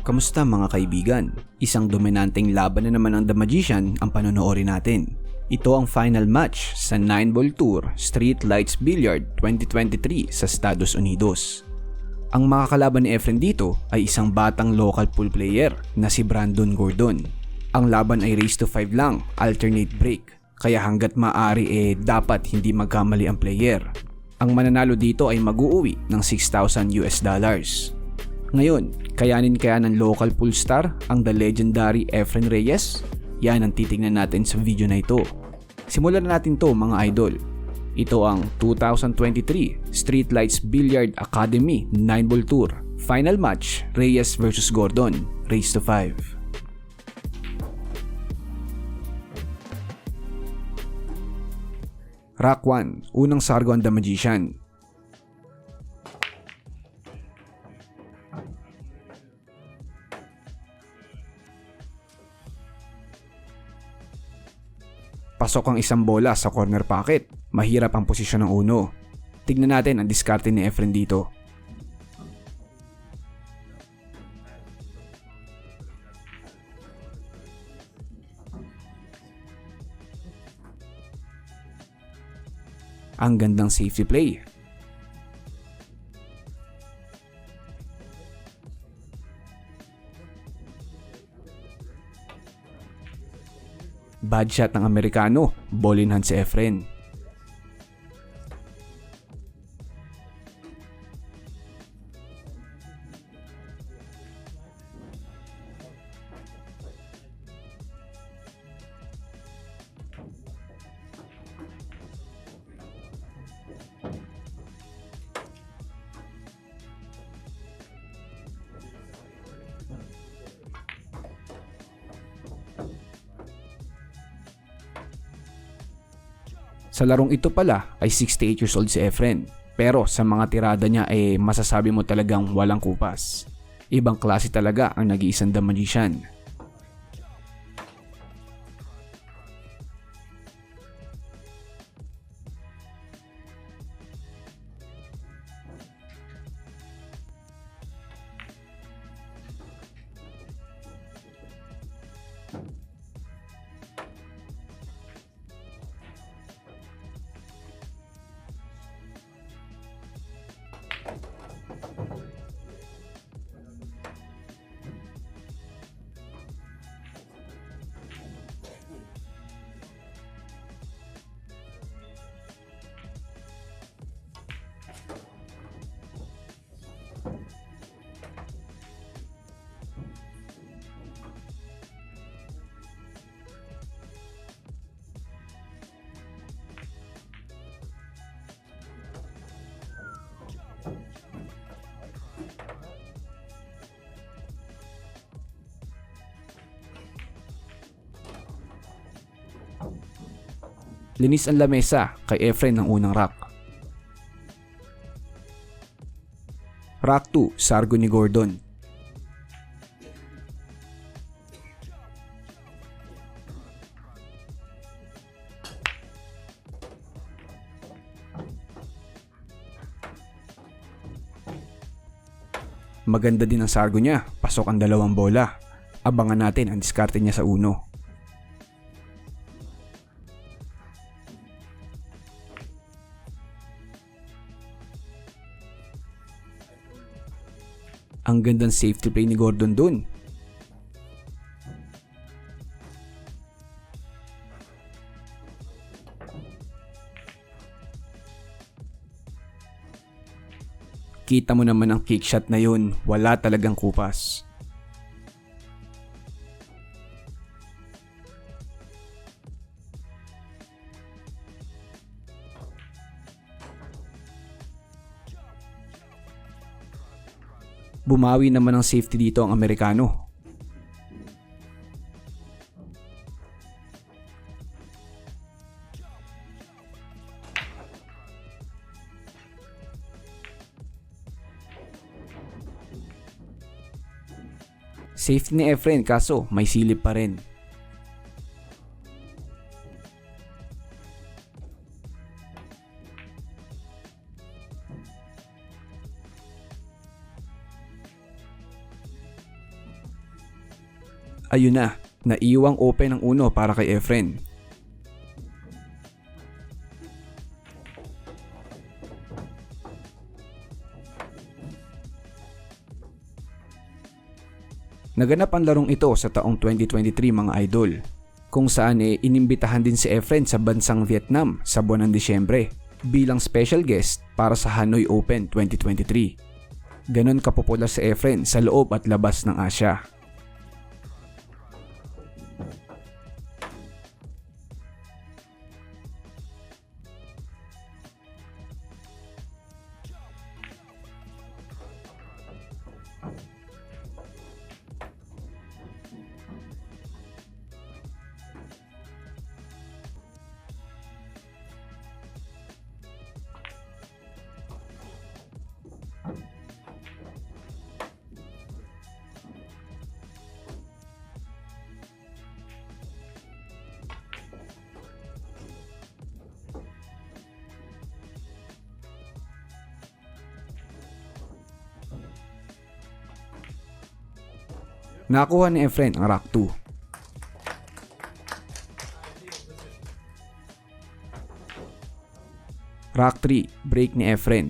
Kamusta mga kaibigan? Isang dominanteng laban na naman ang The Magician ang panonoorin natin. Ito ang final match sa 9-ball tour Street Lights Billiard 2023 sa Estados Unidos. Ang makakalaban ni Efren dito ay isang batang local pool player na si Brandon Gordon. Ang laban ay race to 5 lang, alternate break. Kaya hanggat maaari dapat hindi magkamali ang player. Ang mananalo dito ay mag-uuwi ng $6,000. Ngayon, kayanin kaya ng local pool star ang the legendary Efren Reyes? Yan ang titignan natin sa video na ito. Simulan na natin to mga idol. Ito ang 2023 Street Lights Billiard Academy 9-ball tour. Final match, Reyes vs Gordon, race to 5. Rack 1, unang sargo ang The Magician. Pasok ang isang bola sa corner pocket. Mahirap ang posisyon ng uno. Tignan natin ang diskarte ni Efren dito. Ang gandang safety play. Bad shot ng Amerikano, ball in hand si Efren. Sa larong ito pala ay 68 years old si Efren. Pero sa mga tirada niya masasabi mo talagang walang kupas. Ibang klase talaga ang nag-iisang The Magician. Linis ang lamesa kay Efren ng unang rack. Rack 2, sargo ni Gordon. Maganda din ang sargo niya, pasok ang dalawang bola. Abangan natin ang diskarte niya sa uno. Ang gandang safety play ni Gordon dun. Kita mo naman ang kick shot na yun, wala talagang kupas. Bumawi naman ng safety dito ang Amerikano. Safety ni Efren kaso may silip pa rin. Ayun na, naiwang open ang uno para kay Efren. Naganap ang larong ito sa taong 2023 mga idol, kung saan inimbitahan din si Efren sa bansang Vietnam sa buwan ng Disyembre bilang special guest para sa Hanoi Open 2023. Ganon kapopular si Efren sa loob at labas ng Asya. Nakuha ni Efren ang rack 2. Rack 3, break ni Efren.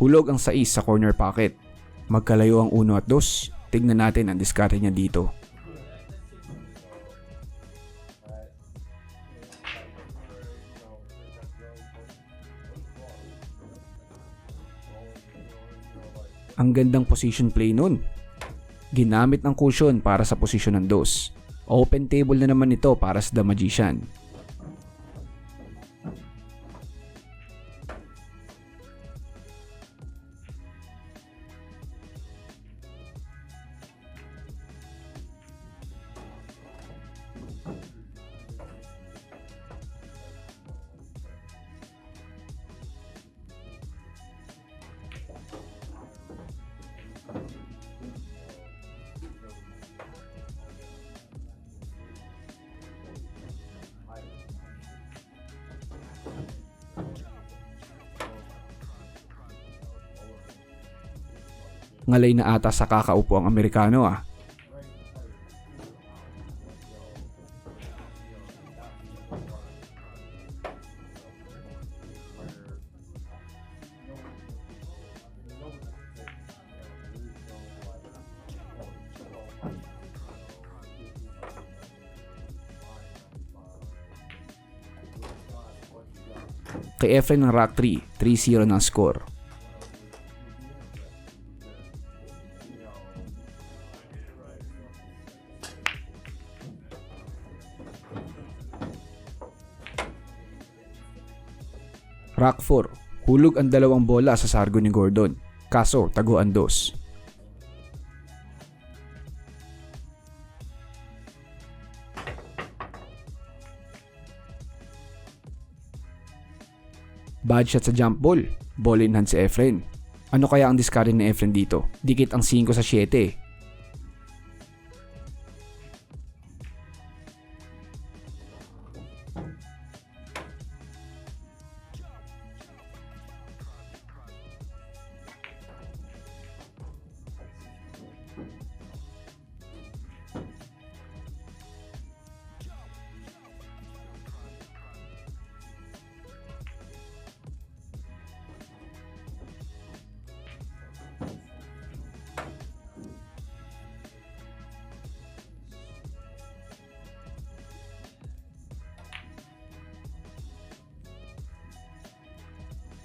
Hulog ang 6 sa corner pocket. Magkalayo ang 1 at 2. Tignan natin ang diskarte niya dito. Ang gandang position play nun. Ginamit ng cushion para sa posisyon ng 2. Open table na naman ito para sa The Magician. Ngalay na ata sa kakaupo ang Amerikano ah. Kay Efren ng rack 3, 3-0 ng score. Rack 4, hulog ang 2 bola sa sargo ni Gordon, kaso taguan 2. Bad shot sa jump ball, ball in hand si Efren. Ano kaya ang diskarte ni Efren dito? Dikit ang 5 sa 7.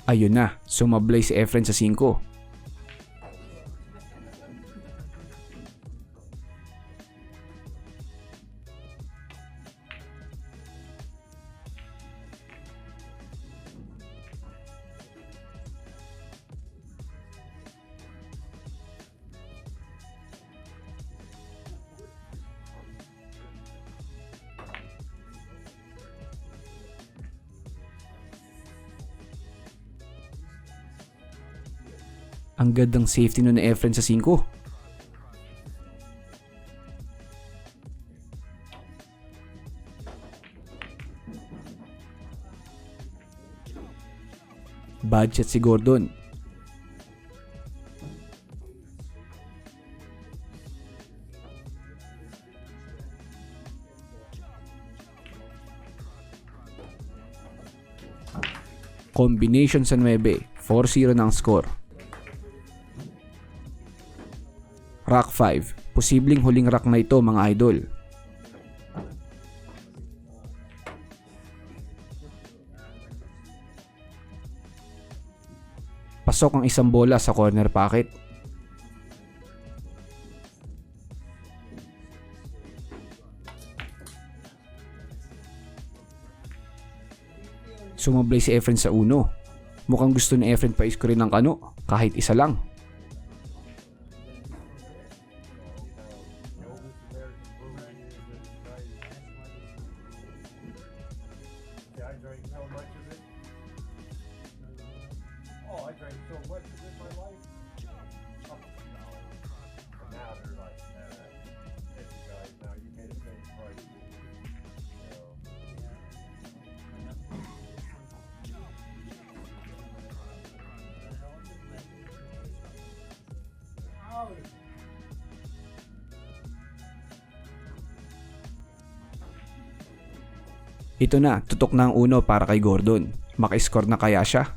Ayun na, sumablay si Efren sa 5. Ang gandang safety nun ni Efren sa 5. Bad shot si Gordon. Combination sa 9, 4-0 na ang score. Rack 5, posibleng huling rack na ito mga idol. Pasok ang isang bola sa corner pocket. Sumablay si Efren sa uno. Mukhang gusto ni Efren pa iskorin ng kano, kahit isa lang. Ito na, tutok na ang uno para kay Gordon. Maka-score na kaya siya?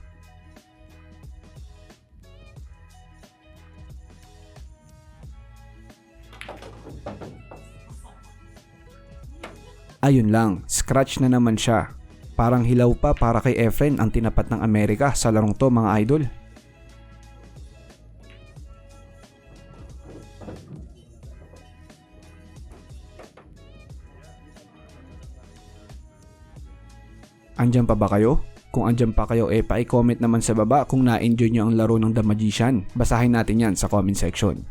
Ayun lang, scratch na naman siya. Parang hilaw pa para kay Efren ang tinapat ng Amerika sa larong to mga idol. Andyan pa ba kayo? Kung andyan pa kayo pa-comment naman sa baba kung na-enjoy nyo ang laro ng The Magician. Basahin natin yan sa comment section.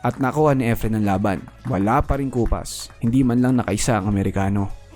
At nakuha ni Efren ang laban. Wala pa ring kupas. Hindi man lang nakaisa ang Amerikano.